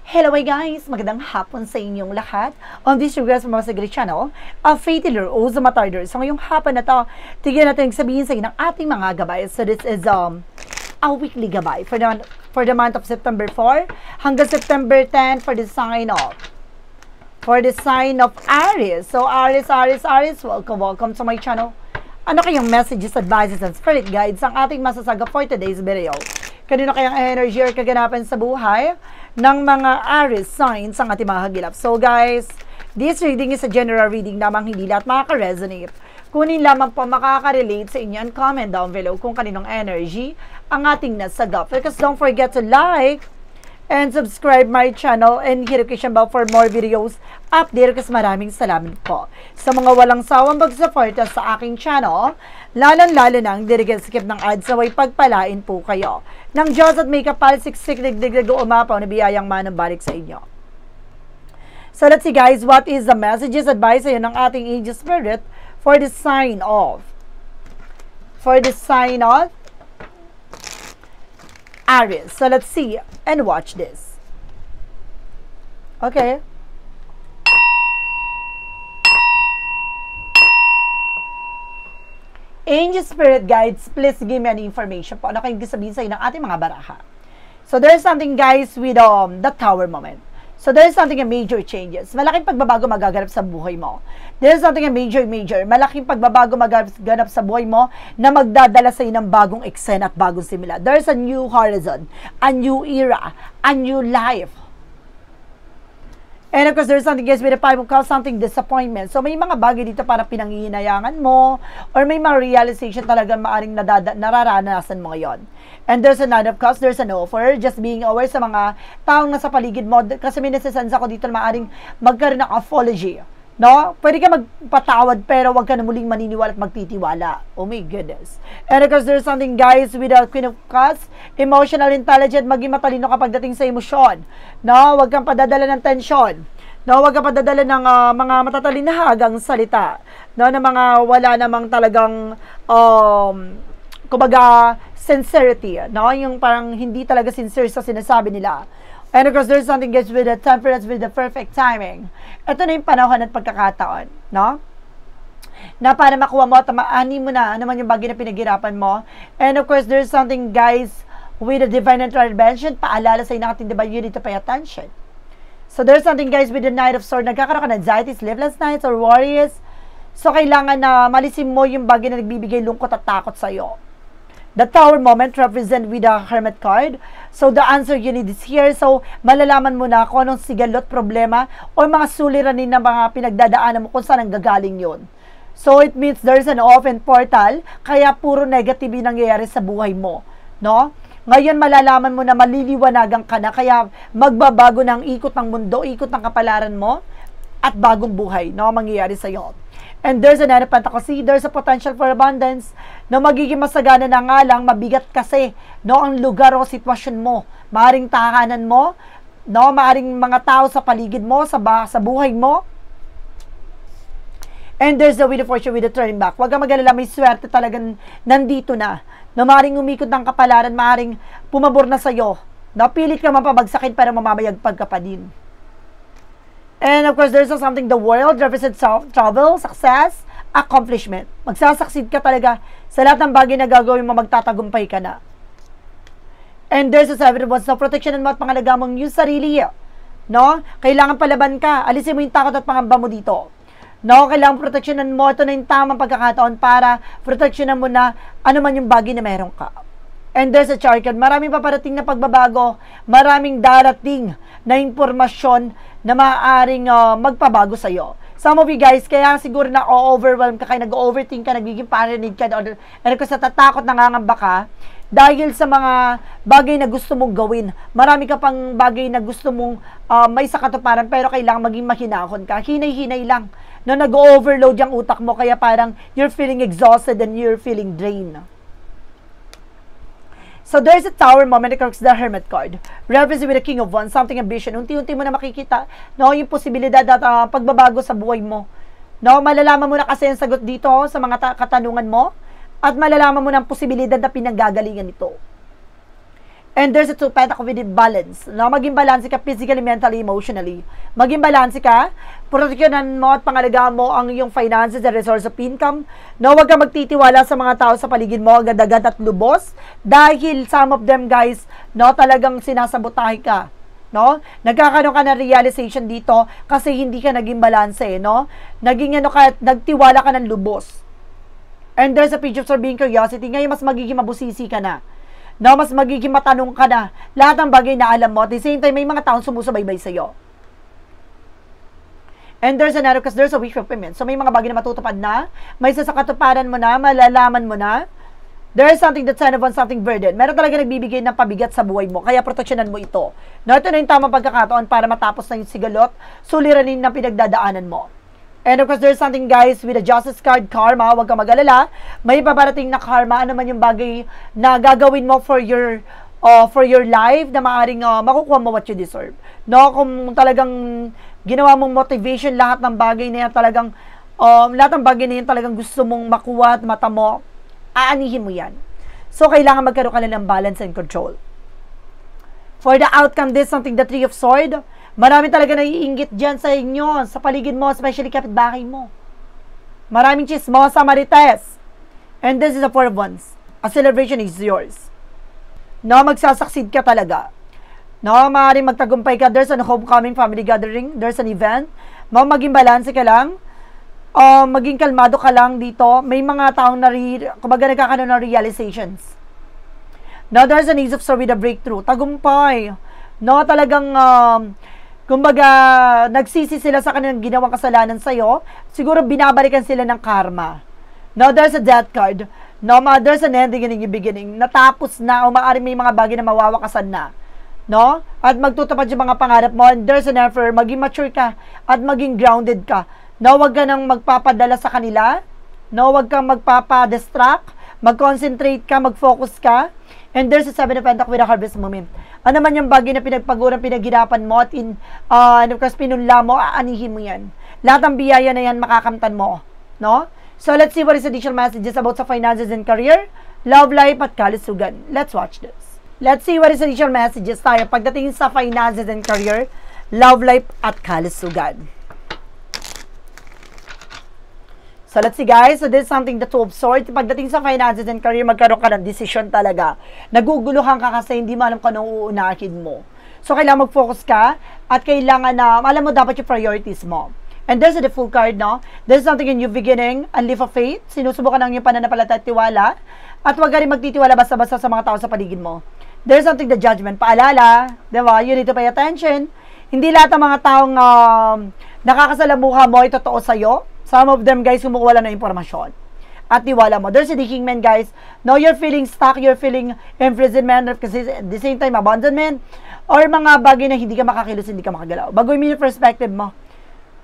Hello guys! Magandang hapon sa inyong lahat. On this regards from our Sagri channel, a faith healer o Zamatarder. So ngayong hapon na to, tignan natin sabihin sa inyo ng ating mga gabay. So this is a weekly gabay for the month of September 4 hanggang September 10 for the sign of Aries. So Aries, welcome to my channel. Ano kayong messages, advices, and spirit guides ang ating masasaga for today's video? Kanino kayang energy or kaganapan sa buhay ng mga Aries signs ang ating mga hagilap? So guys, this reading is a general reading namang hindi lahat makaka-resonate. Kunin lamang po makaka-relate sa inyo and comment down below kung kaninong energy ang ating nasagap. Because don't forget to like and subscribe my channel and hit notification bell for more videos update. Kasi maraming salamat po sa mga walang sawang mag-suporta sa aking channel, lalo na ang skip ng ads, naway pagpalain po kayo ng Diyos at may kapal siksik digdig umapaw na biyayang manambalik sa inyo. So let's see guys, what is the messages, advice sa ng ating angel spirit for the sign of Aries. So let's see and watch this. Okay. Angel Spirit Guides, please give me any information po. Ano kayong sabihin sa ng ating mga baraha? So there's something guys with the tower moment. So there's something a major changes. Malaking pagbabago magaganap sa buhay mo. There's something a major. Malaking pagbabago magaganap sa buhay mo na magdadala sa ng bagong eksena at bagong simula. There's a new horizon, a new era, a new life. And of course, there's something guys with a 5 of Cups, something disappointment. So may mga bagay dito para pinangihinayangan mo or may mga realization talaga maaring nararanasan mo ngayon. And there's a 9 of Cups, there's an offer, just being aware sa mga taong nasa paligid mo. Kasi may nasisense ako dito na maaring magkaroon ng apology. No? Pwede ka magpatawad pero wag ka na muling maniniwala at magtitiwala. Oh my goodness. And of course, there's something guys with the Queen of Cups, emotional intelligent, maging matalino kapag dating sa emosyon. No? Wag kang padadala ng tensyon. No? Wag kang padadala ng mga matatalinhagang salita. No? Na mga wala namang talagang kumbaga sincerity. No? Yung parang hindi talaga sincere sa sinasabi nila. And of course, there's something guys with the temperance, with the perfect timing. Ito na yung panahon at pagkakataon, no? Na para makuha mo at maani mo na naman yung bagay na pinaghirapan mo. And of course, there's something guys with the divine intervention. Paalala sa inating diba, you need to pay attention. So there's something guys with the Knight of Swords. Nagkakaroon ka ng anxiety, sleepless nights, or worries. So kailangan na malisim mo yung bagay na nagbibigay lungkot at takot sa'yo. The Tower moment represent with the Hermit card. So, the answer you need is here. So, malalaman mo na kung anong sigalot, problema, o mga suliranin na mga pinagdadaanan mo kung saan ang gagaling yun. So, it means there's an open portal, kaya puro negative yung nangyayari sa buhay mo. No? Ngayon, malalaman mo na maliliwanagan ka na, kaya magbabago ng ikot ng mundo, ikot ng kapalaran mo, at bagong buhay, no, mangyayari sa'yo. And there's an Pentacles, there's a potential for abundance na magiging masagana na nga lang, mabigat kasi, no, ang lugar o sitwasyon mo. Maaring tahanan mo, no, maaring mga tao sa paligid mo, sa buhay mo. And there's the Wheel of Fortune with the turning back. Huwag kang mag-alala, may swerte talagang nandito na. No, maaring umikot ng kapalaran, maaring pumabor na sa'yo. No, pilit ka mapabagsakin pero mamamayagpag ka pa din. And of course, there's something, the world represents travel, success, accomplishment. Magsasucceed ka talaga sa lahat ng bagay na gagawin mo, magtatagumpay ka na. And there's a 7 of Wands, no, protection mo at pangalaga mong yung sarili. No? Kailangan palaban ka. Alisin mo yung takot at pangamba mo dito. No? Kailangan proteksyonan mo. Ito na yung tamang pagkakataon para proteksyonan mo na ano man yung bagay na meron ka. And there's a chart card. Maraming paparating na pagbabago. Maraming darating na impormasyon na maaaring magpabago sa'yo. Some of you guys, kaya siguro na overwhelm ka, kaya nag-overthink ka, nagiging paranoid ka, and kasi natatakot, nangangamba ka, dahil sa mga bagay na gusto mong gawin. Marami ka pang bagay na gusto mong may sakatuparan, pero kailangan maging mahinahon ka. Hinay-hinay lang. Na nag-overload yung utak mo, kaya parang you're feeling exhausted and you're feeling drained. So, there's a Tower moment, the Hermit card. Represent with the King of Wands, something ambition. Unti-unti mo na makikita, no, yung posibilidad at pagbabago sa buhay mo. No, malalaman mo na kasi ang sagot dito sa mga katanungan mo at malalaman mo na ang posibilidad na pinanggagalingan nito. And there's a 2 pentacle with balance. No? Maging balance ka physically, mentally, emotionally. Maging balance ka, proteksyonan mo at pangalagaan mo ang iyong finances and resource of income. No, huwag ka magtitiwala sa mga tao sa paligid mo, agad-agad at lubos. Dahil some of them, guys, no, talagang sinasabotahe ka. No? Nagkakaroon ka ng realization dito kasi hindi ka naging balance, no? Naging nagtiwala ka ng lubos. And there's a page of being curiosity. Ngayon, mas magiging mabusisi ka na. No, mas magiging matanong ka na. Lahat ng bagay na alam mo. At the same time, may mga taong sumusubaybay sa'yo. And there's another, because there's a wish fulfillment. So, may mga bagay na matutupad na. May isa sa katuparan mo na, malalaman mo na. There is something that's kind of on something burden. Meron talaga nagbibigay ng pabigat sa buhay mo. Kaya proteksyonan mo ito. No, ito na yung tamang pagkakataon para matapos na yung sigalot, suliranin na pinagdadaanan mo. And of course, there's something, guys, with a justice card, karma. Huwag kang mag-alala. May paparating na karma. Ano man yung bagay na gagawin mo for your life na maaaring makukuha mo what you deserve. No, kung talagang ginawa mong motivation, lahat ng bagay na yan talagang, lahat ng bagay na yan talagang gusto mong makuha at mata mo, aanihin mo yan. So, kailangan magkaroon ka ng balance and control. For the outcome, this something, the Three of Swords. Marami talaga naiinggit dyan sa inyo, sa paligid mo, especially kapitbahay mo. Maraming chismosa, marites. And this is the 4 of Wands. A celebration is yours. No, magsasucceed ka talaga. No, maaaring magtagumpay ka. There's an homecoming, family gathering. There's an event. Maging balance ka lang. Maging kalmado ka lang dito. May mga taong kumbaga nagkakaroon ng realizations. No, there's an ease of story with a breakthrough. Tagumpay. No, talagang kumbaga, nagsisi sila sa kanilang ginawang kasalanan sa'yo, siguro binabalikan sila ng karma. No, there's a death card. No, there's an ending and a new beginning. Natapos na, o maaaring may mga bagay na mawawakasan na. No? At magtutupad yung mga pangarap mo, and there's an effort, maging mature ka, at maging grounded ka. No, wag ka nang magpapadala sa kanila. No, wag kang magpapadistract. Mag-concentrate ka, mag-focus ka. And there's a 7 of Pentacles with a harvest moment. Ano man yung bagay na pinagpaguran, pinaghirapan mo at and of course, pinunla mo, aanihin mo yan. Lahat ng biyaya na yan, makakamtan mo. No? So, let's see what is additional messages about sa finances and career, love life, at kalusugan. Let's watch this. Let's see what is additional messages tayo pagdating sa finances and career, love life, at kalusugan. So, let's see, guys. So, this is something the 2 of Swords. Pagdating sa finances and career, magkaroon ka ng decision talaga. Naguguluhan ka kasi hindi mo alam kung anong uunahin mo. So, kailangan mag-focus ka at kailangan na, alam mo dapat yung priorities mo. And there's the Full card, no? There's something in new beginning, a leap of faith. Sinusubukan ng yung pananampalataya at tiwala. At huwag ka rin magtitiwala basta-basta sa mga tao sa paligid mo. There's something the judgment. Paalala, diba? You need to pay attention. Hindi lahat ng mga taong nakakasalamuha mo ay totoo sa'yo. Some of them, guys, kumukuha lang ng impormasyon. At tiwala mo. There's a King Man, guys. No, you're feeling stuck, you're feeling imprisonment, kasi at the same time, abandonment, or mga bagay na hindi ka makakilos, hindi ka makagalaw. Bagoy mo yung perspective mo.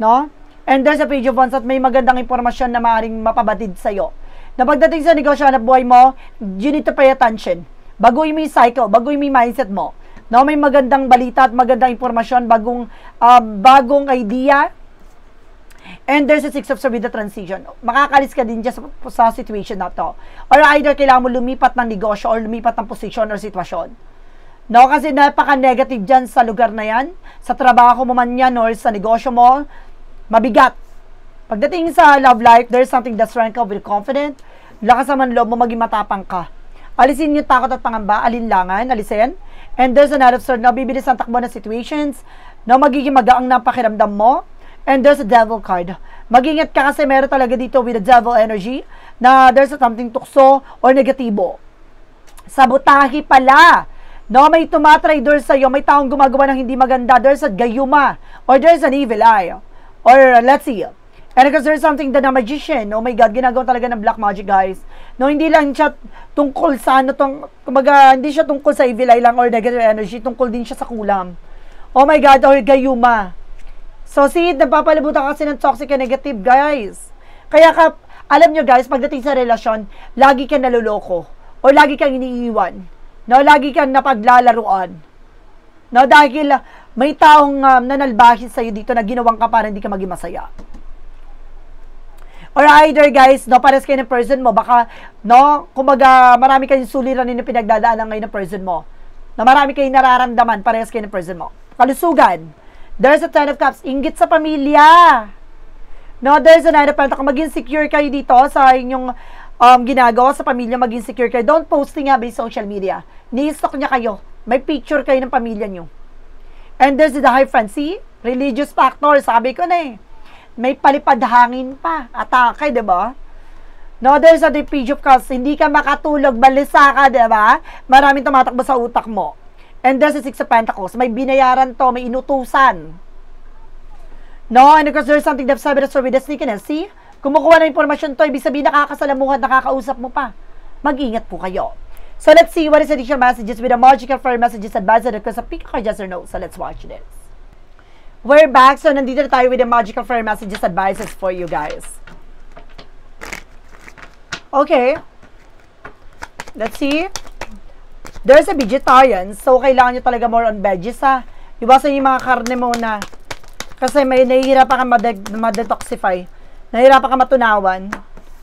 No? And there's a Page of Wands at may magandang impormasyon na maaaring mapabatid sa'yo. Na pagdating sa negosyo at buhay mo, you need to pay attention. Bagoy mo yung cycle, bagoy mo yung mindset mo. No, may magandang balita at magandang impormasyon, bagong idea. And there's a 6 of Swords with the transition. Makakalis ka din dyan sa situation na to. Or either kailangan mo lumipat ng negosyo or lumipat ng posisyon or sitwasyon. No, kasi napaka-negative dyan sa lugar na yan. Sa trabaho mo man yan or sa negosyo mo, mabigat. Pagdating sa love life, there's something that's strength of with confident. Lakas naman loob mo, maging matapang ka. Alisin yung takot at pangamba, alinlangan, alisin. And there's another sword na bibilis ang takbo na situations, na magiging magaang na pakiramdam mo. And there's a devil card. Mag-ingat ka kasi meron talaga dito with the devil energy na there's something tukso or negatibo. Sabotahe pala. No, may tumatraidor sa'yo, may taong gumagawa ng hindi maganda. There's a gayuma or there's an evil eye. Or let's see. And because there's something that a magician, oh my God, ginagawa talaga ng black magic, guys. No, hindi lang siya tungkol sa ano tong, kumbaga, hindi siya tungkol sa evil eye lang or negative energy, tungkol din siya sa kulam. Oh my God, or gayuma. So, see, napapalibutan kasi ng toxic and negative, guys. Kaya alam nyo, guys, pagdating sa relasyon, lagi ka naluloko. O lagi kang iniiwan. No, lagi kang napaglalaruan. No, dahil may taong nanalbahis sa'yo dito na ginawang ka para hindi ka maging masaya. Or either, guys, no, pares kayo ng person mo, baka, no, kumbaga, marami kayong suliranin na pinagdadaanan ngayon ng person mo. na marami kayong nararamdaman, parehas kayo ng person mo. Kalusugan. There's a 10 of Cups. Inggit sa pamilya. No, there's a 9 of Pentacles. Maging secure kayo dito sa inyong ginagawa sa pamilya, maging secure kayo. Don't posting nga by social media. Ni-stalk niya kayo. May picture kayo ng pamilya nyo. And there's the Hierophant. See? Religious factor. Sabi ko na eh. May palipad hangin pa. Atake, diba? No, there's a Page of Cups. Hindi ka makatulog. Balisa ka, diba? Maraming tumatakbo sa utak mo. And there's a 6 of Pentacles. May binayaran to. May inutusan. No, and because there's something that's sabi with the sneakiness. See? Kumukuha ng informasyon to, ibig sabihin nakakasalamuhan, nakakausap mo pa. Mag-ingat po kayo. So let's see what is additional messages with the magical fire messages advice that because of pick a yes or no. So let's watch this. We're back. So nandito na tayo with the magical fire messages advices for you guys. Okay. Let's see. There's a vegetarian. So kailangan nyo talaga more on veggies ha. Iwasan yung mga karne muna. Kasi may nahihirapan ka ma-detoxify. Nahirapan ka matunawan.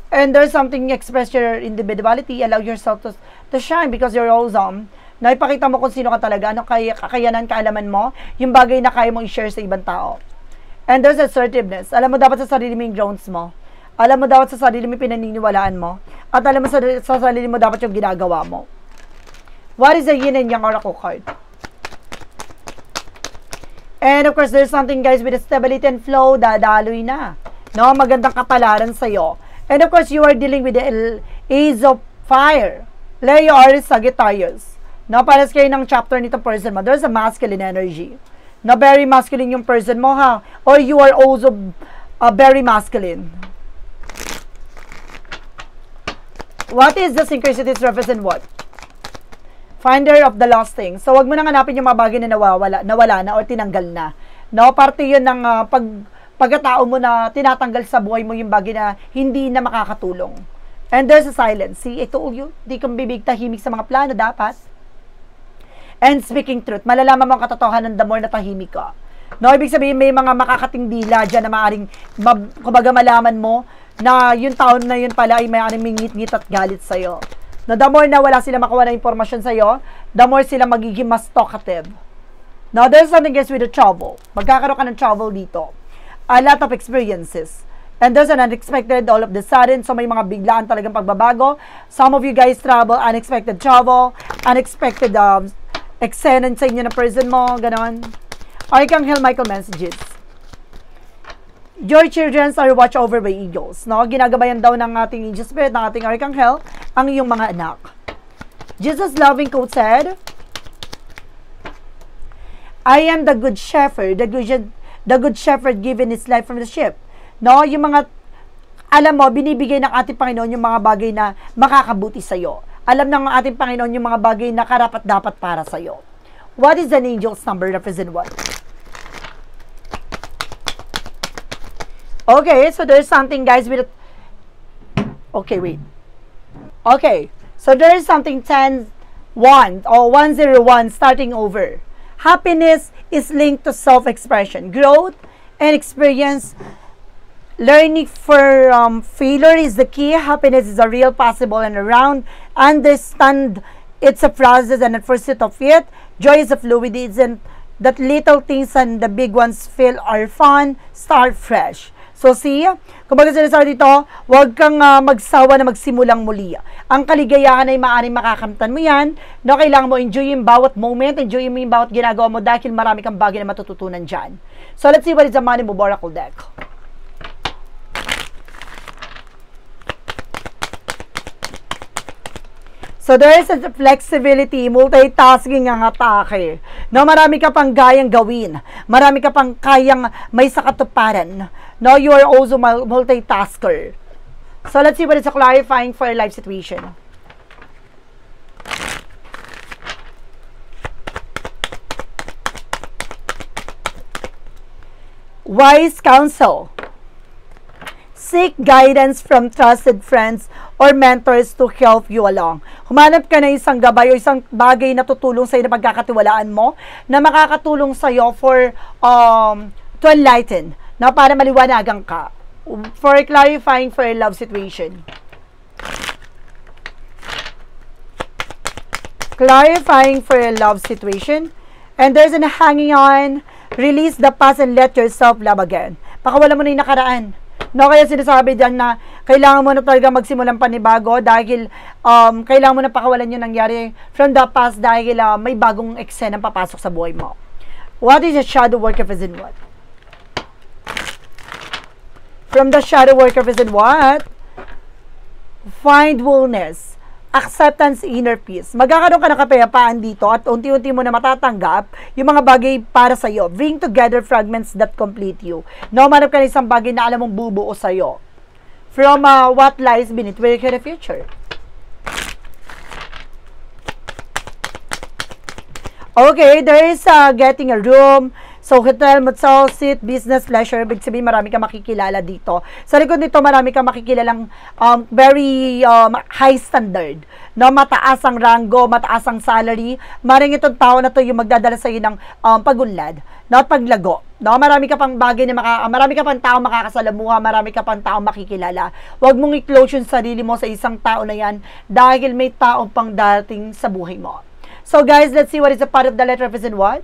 And there's something, express your individuality, allow yourself to shine because you're awesome. Naipakita mo kung sino ka talaga, ano kakayanan, kaalaman mo, yung bagay na kaya mo i-share sa ibang tao. And there's assertiveness. Alam mo dapat sa sarili mo yung grounds mo. Alam mo dapat sa sarili mo yung pinaniniwalaan mo. At alam mo sa sarili mo dapat yung ginagawa mo. What is the yin and yang oracle card? And of course, there's something guys with the stability and flow, dadaloy na. No, magandang kapalaran sa'yo. And of course, you are dealing with the Ace of Fire. Leo Aries Sagittarius. No, pares kayo ng chapter nito person mo. There's a masculine energy. No, very masculine yung person mo ha. Or you are also very masculine. What is the synchronicities represent what? Finder of the lost things. So, wag mo nang hanapin yung mga bagay na nawala na or tinanggal na. No, parte yun ng pagkatao mo na tinatanggal sa buhay mo yung bagay na hindi na makakatulong. And there's a silence. See, I told you, di kang bibig tahimik sa mga plano dapat. And speaking truth, malalaman mo ang katotohanan the more na tahimik ka. No, ibig sabihin may mga makakatingdila dyan na maaaring, kumbaga malaman mo na yung taon na yun pala ay maaaring mingit-ngit at galit sa'yo. No, the more na wala sila makuha na impormasyon sa'yo, the more sila magiging mas talkative. Now, there's something else with the trouble. Magkakaroon ka ng trouble dito. A lot of experiences. And there's an unexpected all of the sudden. So, may mga biglaan talagang pagbabago. Some of you guys travel, unexpected travel, unexpected eksena sa inyo na person mo, ganon. Archangel Michael messages. Your children are watched over by eagles. No? Ginagabayan daw ng ating angel spirit, ng ating Archangel, ang iyong mga anak. Jesus' loving quote said, I am the good shepherd, the good shepherd given his life from the sheep. No, yung mga, alam mo, binibigay ng ating Panginoon yung mga bagay na makakabuti sa'yo. Alam ng ating Panginoon yung mga bagay na karapat-dapat para sa'yo. What is an angel's number represent what? Okay, so there's something, guys, with okay, wait. Okay, so there is something 10-1 or 101 starting over. Happiness is linked to self-expression, growth, and experience. Learning for failure is the key. Happiness is a real, possible, and around. Understand it's a process and a pursuit of it. Joy is a fluid. Isn't that little things and the big ones feel are fun. Start fresh. So see, kumbaga sinasabi dito, huwag kang magsawa na magsimulang muli. Ang kaligayahan ay maaaring makakamtan mo yan. No, kailangan mo enjoy yung bawat moment, enjoy mo yung bawat ginagawa mo dahil marami kang bagay na matututunan dyan. So let's see what is the Money Move Oracle deck. So there is a flexibility, multitasking ang atake. No, marami ka pang gayang gawin. Marami ka pang kayang may sakatuparan. No, you are also multitasker. So let's see what is clarifying for your life situation. Wise counsel. Seek guidance from trusted friends or mentors to help you along. Humanap ka na isang gabay o isang bagay na tutulong sa iyo na pagkakatiwalaan mo, na makakatulong sa iyo for to enlighten, na para maliwanagan ka, for clarifying for your love situation. clarifying for a love situation. And there's an hanging on, release the past and let yourself love again. Pakawala mo na yung nakaraan. No, kaya sinasabi dyan na kailangan mo na talaga magsimulang panibago dahil kailangan mo na pakawalan yung nangyari from the past dahil may bagong eksena papasok sa buhay mo. What is a shadow work of in what? From the shadow work of in what? Find wholeness. Acceptance, inner peace. Magkakaroon ka ng kapayapaan dito at unti-unti mo na matatanggap yung mga bagay para sa'yo. Bring together fragments that complete you. No, manap ka ng isang bagay na alam mong bubuo sa'yo. From what lies beneath where you can the future. Okay, there is getting a room. So, hotel, motel, seat, business, pleasure. Ibig sabihin, marami ka makikilala dito. Sa likod nito, marami ka makikilalang very high standard. No? Mataas ang rango, mataas ang salary. Maring itong tao na to yung magdadala sa iyo ng pagunlad. No? Paglago. No? Marami ka pang bagay na marami ka pang tao makakasalamuha, marami ka pang tao makikilala. Huwag mong i-close yung sarili mo sa isang tao na yan dahil may tao pang dating sa buhay mo. So, guys, let's see what is a part of the letter represent what?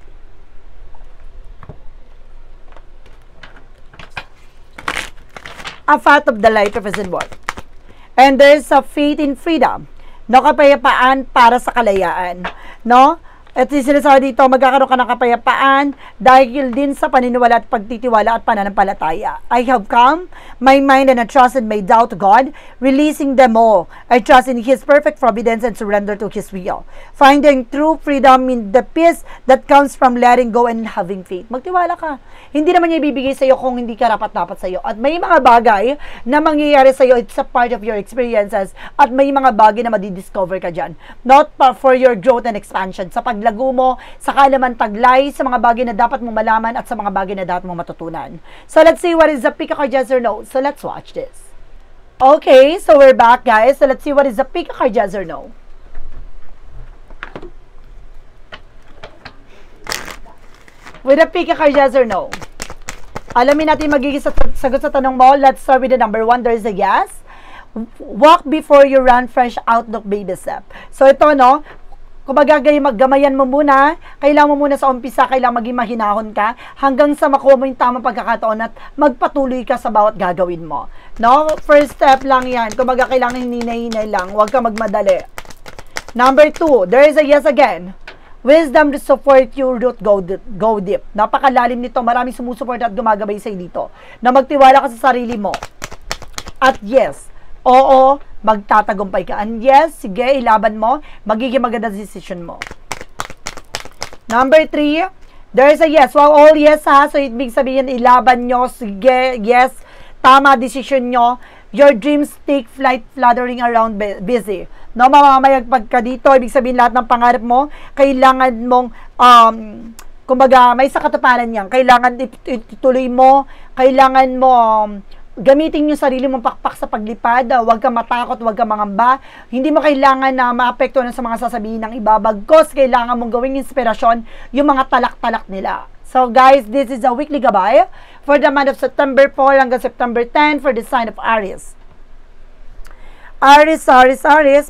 A fact of the light represent what? And there's a faith in freedom. No, kapayapaan para sa kalayaan. No? At sinasabi dito, magkakaroon ka ng kapayapaan dahil din sa paniniwala at pagtitiwala at pananampalataya. I have come, my mind and I trusted my doubt to God, releasing them all. I trust in His perfect providence and surrender to His will. Finding true freedom in the peace that comes from letting go and having faith. Magtiwala ka. Hindi naman niya ibibigay sa'yo kung hindi ka rapat-dapat sa'yo. At may mga bagay na mangyayari sa'yo, it's a part of your experiences. At may mga bagay na madidiscover ka dyan. Not for your growth and expansion. Sa paglago mo, sa kaalaman taglay, sa mga bagay na dapat mong malaman at sa mga bagay na dapat mong matutunan. So let's see what is the pick a card, yes or no. So let's watch this. Okay, so we're back, guys. So let's see what is the pick a card, yes or no. With a pick a card, yes or no. Alamin natin magiging sagot sa tanong mo. Let's start with the number 1. There is a yes. Walk before you run, fresh outlook, baby step. So ito, no, kung maggamayan mo muna, kailangan mo muna sa umpisa, kailangan maging mahinahon ka hanggang sa makuha mo yung tamang pagkakataon at magpatuloy ka sa bawat gagawin mo. No? First step lang yan. Kung kailangan hinay-hinay lang, huwag ka magmadali. Number 2, there is a yes again. Wisdom to support you, root, go deep. Napakalalim nito. Maraming sumusuport at gumagabay sa'yo dito. Na magtiwala ka sa sarili mo. At yes, oo, magtatagumpay ka. And yes, sige, ilaban mo. Magiging maganda decision mo. Number 3, there is a yes. Wow, all yes ha. So, ibig sabihin, ilaban nyo. Sige, yes. Tama decision nyo. Your dreams take flight, fluttering around busy. No, mamamayagpag ka dito. Ibig sabihin, lahat ng pangarap mo, kailangan mong, kumbaga, may sakatuparan yan. Kailangan ituloy mo. Kailangan mo, gamitin yung sarili mong pakpak sa paglipad. Huwag kang matakot, huwag kang mangamba. Hindi mo kailangan na maapektuhan sa mga sasabihin ng iba. Bagkos, kailangan mong gawing inspirasyon yung mga talak-talak nila. So guys, this is a weekly gabay for the month of September 4 hanggang September 10 for the sign of Aries. Aries,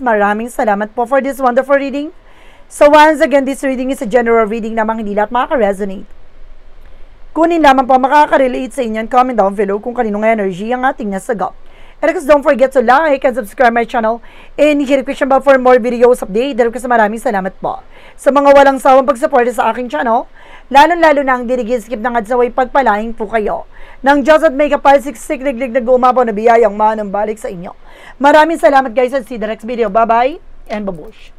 maraming salamat po for this wonderful reading. So once again, this reading is a general reading namang hindi lahat makaka-resonate. Kunin lamang po makaka-relate sa inyo and comment down below kung kaninong energy ang ating nasagap. And of course, don't forget to like and subscribe my channel and hit the question bell for more videos update. Dahil kasi maraming salamat po sa mga walang sawang pagsuporta sa aking channel, lalo-lalo na ang dinigiskip ng adsaway pagpalaing po kayo. Nang Diyos at may kapalsiksik liglig na gumapaw na biyayang manang balik sa inyo. Maraming salamat guys at see the next video. Bye-bye and babush.